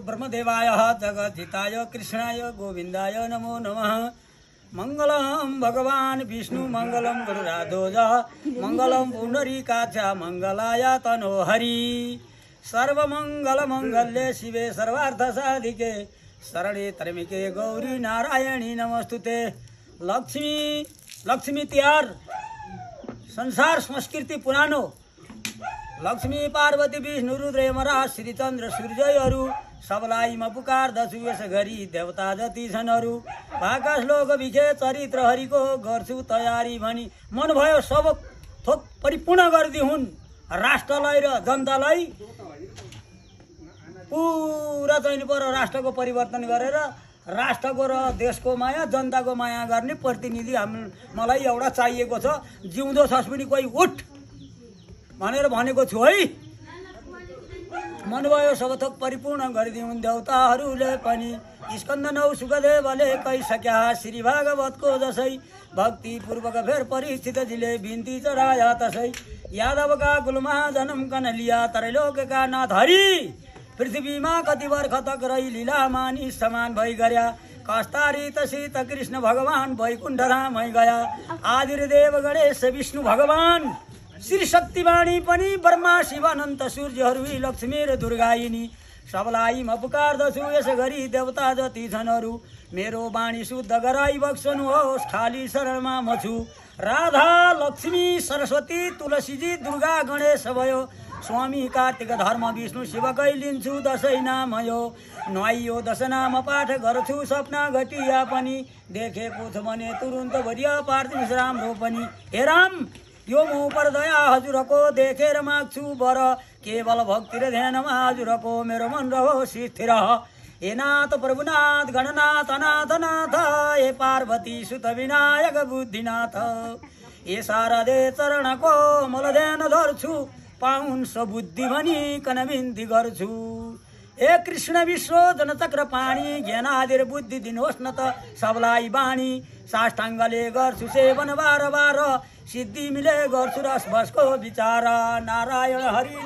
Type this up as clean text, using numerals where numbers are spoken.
ब्रह्मदेवाय जगज्जिताय कृष्णाय गोविन्दाय नमो नमः। मंगलम भगवान विष्णु मंगलम गरुड़ाध्वज मंगलम पुंडरीकाक्ष मंगलाय तनोहरि। सर्वमंगल मंगल्ये शिवे सर्वार्थ साधिके शरणे त्र्यंबके गौरी नारायणी नमस्तुते। लक्ष्मी तिहार संसार संस्कृति पुरानो। लक्ष्मी पार्वती विष्णु रुद्र यमराज श्रीचन्द्र सूर्यहरू सबलाई म पुकार्दछु यस गरी देवता जति छन् अरू। भाका श्लोक विखे चरित्र हरिको गर्छु तयारी भनी मन भयो सब थोक परिपूर्ण गरिदिहुन्। राष्ट्रलाई र जनतालाई पुरा चाहिँ पर राष्ट्रको परिवर्तन गरेर राष्ट्रको र देशको माया जनताको माया गर्ने प्रतिनिधि मलाई एउटा चाहिएको छ। जिउँदो छस् पनि कोही उठ भनेर भनेको छु है। मन भयो सब थोक परिपूर्ण गरिदिउन् देवताहरूले पनि। स्कन्द 9 सुखदेवले कहिसक्या श्री भागवतको जसै भक्ति पूर्वक फेर परिस्थितजीले बिन्ती चढाया तसै। यादवका कुलमा जन्म कन लिया त्रैलोकका नाथ हरि। पृथ्वीमा कति वर्ष तक रही लीला मानिस समान भई गर्या। कस्तारी तसित कृष्ण भगवान वैकुण्ठ धामै गया। आदिदेव गणेश विष्णु भगवान श्री शक्तिवाणी पनि ब्रह्मा शिव अनन्त सूर्यहरू लक्ष्मी र दुर्गायिनी सबलाई म पुकार्दछु यस गरी देवता जति छन् अरू। मेरो वाणी शुद्ध गराई बक्सनुहोस् खाली शरणमा म छु। राधा लक्ष्मी सरस्वती तुलसीजी दुर्गा गणेश भयो। स्वामी कार्तिक धर्म विष्णु शिवकै लिन्छु दशै नाम यो। नुहाइयो दश नाम पाठ गर्छु सपना घटिया पनि। देखेको छु भने तुरुन्त भरिया पार्दिनुहोस् राम्रो पनि। हे राम यो म पर दया हजुरको देखेर माग्छु बर। केवल भक्ति र ध्यानमा हजुरको मेरो मन रहोस् स्थिर। हे नाथ प्रभुनाथ गणनाथ अनाथ नाथ हे पार्वती सुत विनायक बुद्धिनाथ। हे शारदे चरणको मल ध्यान धर्छु पाउन् सबुद्धि भनी कन बिन्ती गर्छु। हे कृष्ण विश्व जनचक्र पाणी ज्ञानादिर बुद्धि दिनुहोस् न त सबलाई बाणी। साष्टाङ्गले गर्छु सेवन बार बार सिद्धि मिले गर्छु रस बसको विचार। नारायण हरि